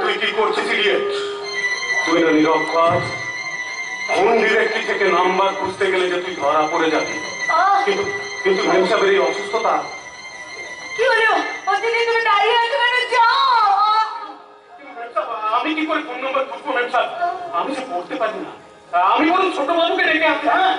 তুই কি করছিস ইডিয়েট? তুই না নিরক্ষর। ফোন ডিরেক্টলি থেকে নাম্বার খুঁজতে গেলে যে তুই ধরা পড়ে যাবি। কিন্তু কিন্তু মেম সাহেবের এই অসুস্থতা। কি হলো? ওদিকে তুমি দাঁড়িয়ে আছো কেন? যাও। আমি কি করে ফোন নাম্বার খুঁজবো মেম সাহেব? আমি যে পড়তে পারি না। আমি বরং ছোট বাবুকে ডেকে আনছি। হ্যাঁ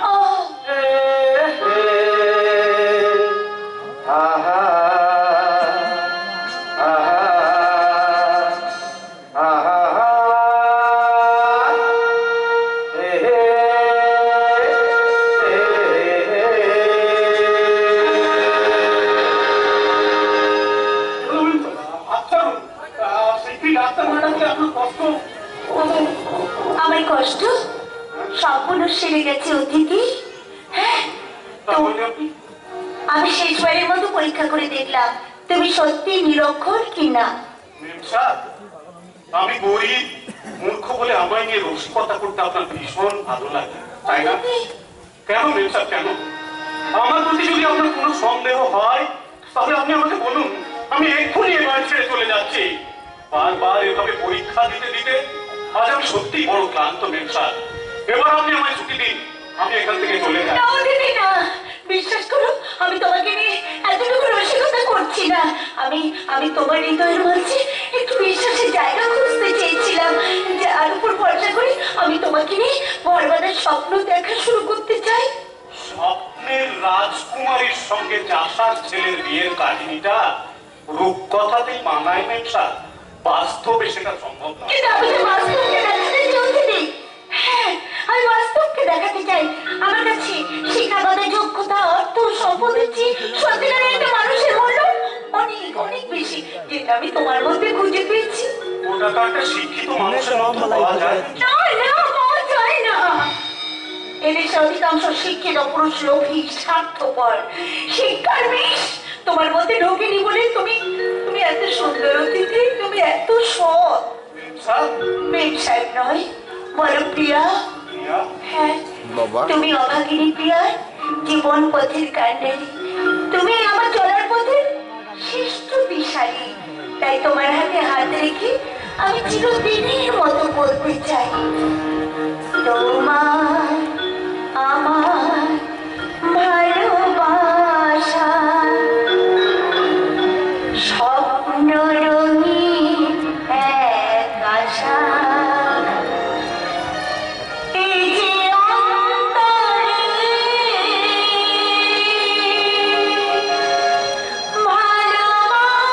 আমার কষ্ট সম্পূর্ণ সেরে গেছে অতিথি। হ্যাঁ, আমি শেষবারের মতো পরীক্ষা করে দেখলাম তুমি সত্যি নিরক্ষর কিনা। আমি গরিব মূর্খ বলে আমায় নিয়ে রসিকতা করতে আপনার ভীষণ ভালো লাগে, তাই না? কেন মেম সাহেব, কেন? আমার প্রতি যদি আপনার কোনো সন্দেহ হয় তাহলে আপনি আমাকে বলুন, আমি এক্ষুনি এ বাড়ি ছেড়ে চলে যাচ্ছি। বারবার এভাবে পরীক্ষা দিতে দিতে আজ আমি সত্যিই বড় ক্লান্ত মেম সাহেব। এবার আপনি আমায় ছুটি দিন, আমি এখান থেকে চলে যাই। না দিদি না, বিশ্বাস করো আমি তোমাকে নিয়ে এতটুকু রসিকতা করছি না। আমি তোমার হৃদয়ের মাঝে একটু বিশ্বাসের জায়গা খুঁজতে চেয়েছিলাম, যার উপর ভরসা করে আমি তোমাকে নিয়ে বরবাদের স্বপ্ন দেখা শুরু করতে চাই। স্বপ্নের রাজকুমারীর সঙ্গে চাষার ছেলের বিয়ের কাহিনীটা রূপকথাতেই মানায় মেম সাহেব, বাস্তবে সেটা সম্ভব নয়। কিন্তু আমি তো বাস্তবকে দেখাতে চাই। হ্যাঁ, আমি বাস্তবকে দেখাতে চাই। আমার কাছে শিক্ষাগত যোগ্যতা, অর্থ, সম্পদের চেয়ে সত্যিকারের একটা মানুষের মূল্য অনেক অনেক বেশি, যেটা আমি তোমার মধ্যে খুঁজে পেয়েছি। ওটা তো একটা শিক্ষিত মানুষের মধ্যে পাওয়া যায় না, পাওয়া যায় না। এদেশে অধিকাংশ শিক্ষিত পুরুষ লোভী, স্বার্থপর। শিক্ষার বিষ তোমার মধ্যে ঢোকেনি বলে তুমি এত সুন্দর অতিথি, তুমি এত সৎ। মেম সাহেব নয়, বলো প্রিয়া। হ্যাঁ, তুমি অভাগিনী প্রিয়া, জীবন পথের কান্ডারি। তুমি আমার চলার পথের শ্রেষ্ঠ দিশারি। তাই তোমার হাতে হাত রেখে আমি চিরদিনের মতো বলতে চাই, তোমার আমার ভালোবাসা স্বপ্ন রঙিন এক আশা। এই যে অন্তরে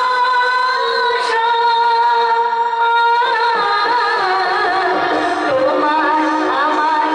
ভালোবাসা, তোমার আমার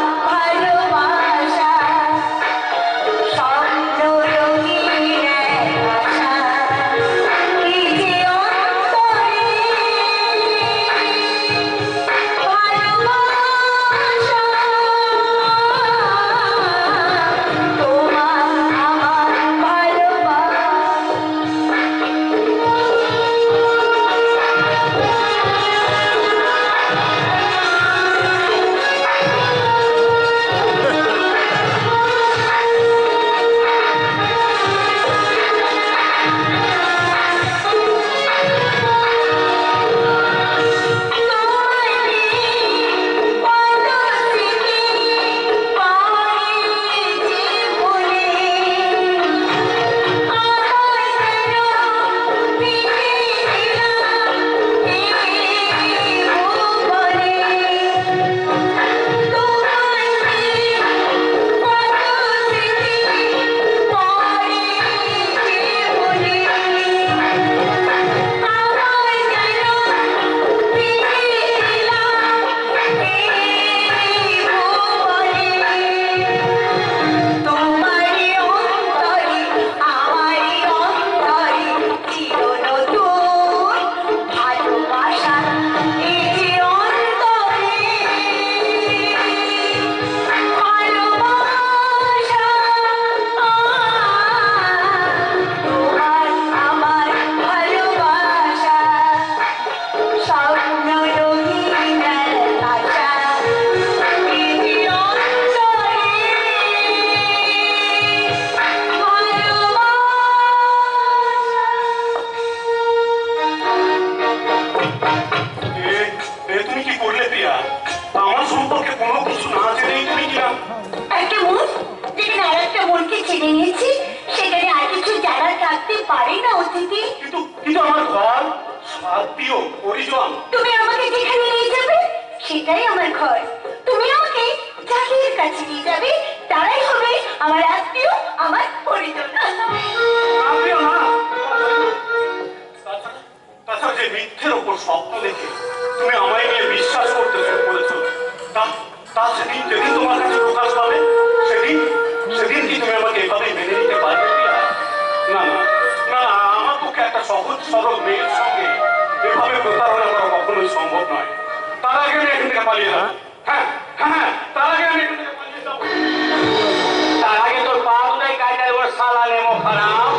ছেড়ে নিয়েছি সেখানে আর কিছু জায়গা থাকতে পারে না অতিথি। কিন্তু কিন্তু আমার ঘর, আত্মীয় পরিজন। তুমি আমাকে যেখানে নিয়ে যাবে সেটাই আমার ঘর। তুমি আমাকে যাদের কাছে নিয়ে যাবে তারাই হবে আমার আত্মীয়, আমার পরিজন। আত্মীয় না। তাছাড়া যে মিথ্যের ওপর স্বপ্ন দেখে তুমি আমায় নিয়ে বিশ্বাস করতে শুরু করেছো, তা সেদিন যেদিন তোমার কাছে প্রকাশ পাবে সেদিন সেদিন কি তুমি আমাকে এভাবেই মেনে নিতে পারবে? না না না, আমার পক্ষে একটা সহজ সরল মেয়ের সঙ্গে এভাবে প্রতারণা করা কখনোই সম্ভব নয়। তার আগে আমি এখান থেকে পালিয়ে যাবো। হ্যাঁ হ্যাঁ হ্যাঁ, তার আগে আমি এখান থেকে পালিয়ে যাবো। তার আগে তোর পা দুটাই কাটায় ওর সালা নেমো খারাপ।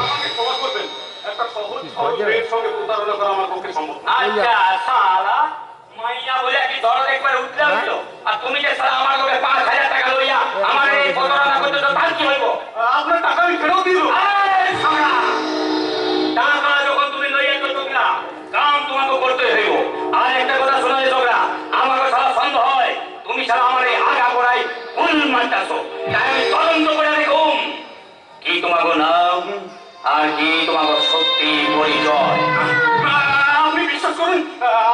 আমাকে ক্ষমা করবেন, একটা সহজ সরল মেয়ের সঙ্গে প্রতারণা করা আমার পক্ষে সম্ভব না। আচ্ছা সালা মাইয়া বলে কি দরদ একবার উঠলে উঠলো, আর তুমি যে সালা আমার লোকে 5,000 টাকা লইয়া আমার এই প্রতারণা করতে তো তার কি হইব? আপনার টাকা আমি ফেরত দিল। আরে সালা, টাকা যখন তুমি লইয়া তো তোমরা কাম তোমাকে করতে হইব। আর একটা কথা শোনা যে তোমরা আমাকে সালা সন্দেহ হয় তুমি সালা আমার এই আগা গোড়ায় ভুল মানতাছো, তাই আমি তদন্ত করে দেখুম কি তোমাকে নাম আর কি তোমাকে সত্যি পরিচয়। আপনি বিশ্বাস করুন,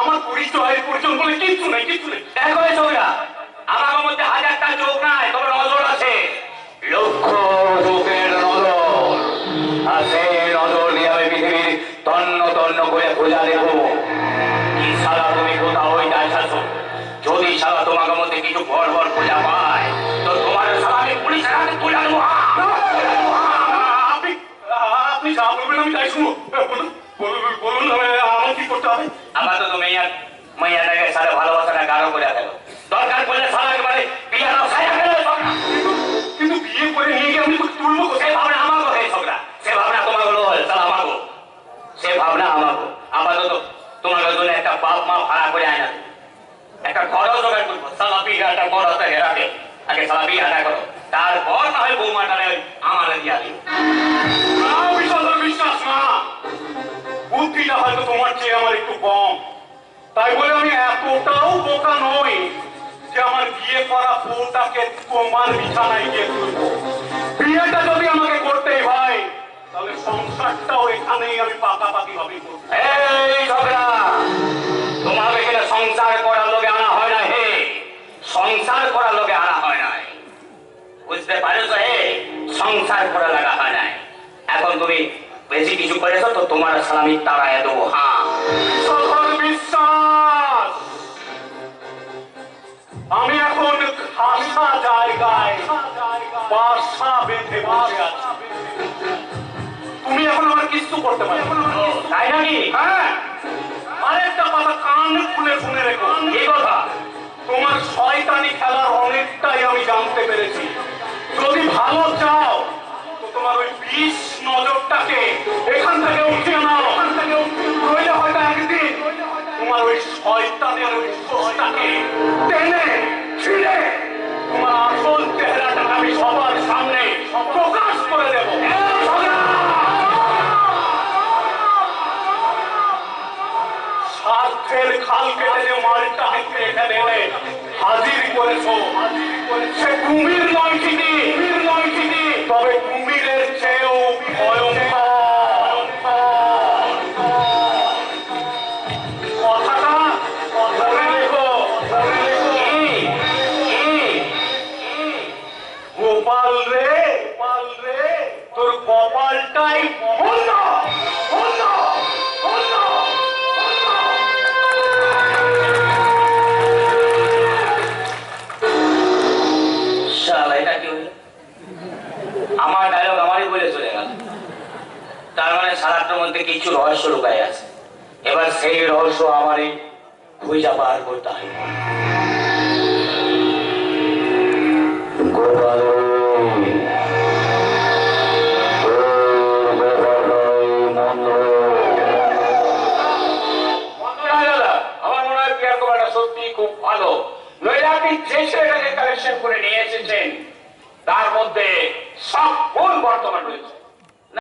আমার পরিচয় পরিচয় বলে কিচ্ছু নেই, কিচ্ছু নেই। দেখো এই ছবিটা, আমার মধ্যে 1000টা চোখ নাই, তবে নজর আছে, লক্ষ চোখের নজর। আর সেই নজর দিয়ে আমি পৃথিবীর তন্ন তন্ন করে খোঁজা দেব কি সালা তুমি কোথাও ওই যাইছো। যদি সালা তোমার মধ্যে কিছু গড়বড় খোঁজা পায় তো তোমার সালা আমি পুলিশের হাতে তুলে দেবো। আপনি আপনি যা বলবেন আমি তাই শুনবো। বলুন বলুন বলুন, আমার কি করতে হবে? আপাতত মেয়াটাকে সারা ভালোবাসাটা গাঢ় করে গেল, দরকার পড়লে সারা একেবারে বিয়ানো ছায়া গেল। কিন্তু বিয়ে করে নিয়ে গিয়ে আমি তোকে তুলবো সে কোথায়? ভাবনা আমাকে হে ছোকরা, সে ভাবনা তোমাকে হলো তাহলে আমাকে, সে ভাবনা আমাকে। আপাতত তোমার জন্য একটা বাপ মা ভাড়া করে আয় না, একটা ঘরও জোগাড় করবো। সালা বিঘাটা বড় হতে হেরাকে আগে সালা বিঘাটা করো, তারপর না হয় বৌমাটা আমার দিয়া দিও। না, বিশ্বাস না। বুদ্ধিটা হয়তো তোমার চেয়ে আমার একটু কম, তাই বলে আমি এতটাও বোকা নই যে আমার বিয়ে করা বউটাকে তোমার বিছানায় গিয়ে তুলবো। বিয়েটা যদি আমাকে করতেই হয় তাহলে সংসারটাও এখানেই আমি পাকাপাকি ভাবে করবো। এই ঝগড়া, তোমাকে এখানে সংসার করার লোকে আনা হয় না হে, সংসার করার লোকে আনা হয় নাই, বুঝতে পারছো হে? সংসার করা লাগা হয় নাই। এখন তুমি বেশি কিছু করেছো তো তোমার সালামি তাড়ায় দেবো। হ্যাঁ সকল বিশ্বাস, আমি এখন খাসা জায়গায় বাসা বেঁধে বসে আছি। তুমি এখন আমার কিছু করতে পারো না। তাই নাকি? হ্যাঁ, আরেকটা কথা কান খুলে শুনে রেখো। কি কথা? তোমার শয়তানি খেলার অনেকটাই আমি জানতে পেরেছি। যদি ভালো চাও তো তোমার ওই 20 নজরটাকে এখান থেকে উঠিয়ে নাও। নইলে হয়তো একদিন তোমার ওই শয়তানের ওই দোষটাকে টেনে ছিঁড়ে তোমার আসল চেহারাটা আমি সবার সামনে প্রকাশ করে দেব। স্বার্থের খাল কেটে যে মালটাকে এখানে এনে হাজির করেছো, সে কুমির নয় ঠিকই, তবে কুমিরের চেয়েও ভয়ঙ্কর। কথাটা মনে রেখো। গোপাল রে, তোর কপালটাই বন্ধ। শালা এটা কি হলো? আমার ডায়লগ আমারই বলে চলে গেল। তার মানে সারাটার মধ্যে কিছু রহস্য লুকায় আছে। এবার সেই রহস্য আমারই খুঁজা পার করতে হয়। গোপাল, আমার মনে হয় বিয়ার কমাটা সত্যি খুব ভালো। নইলে আপনি যে ছেলেটাকে কালেকশন করে নিয়ে এসেছেন তার মধ্যে সব গুণ বর্তমান রয়েছে।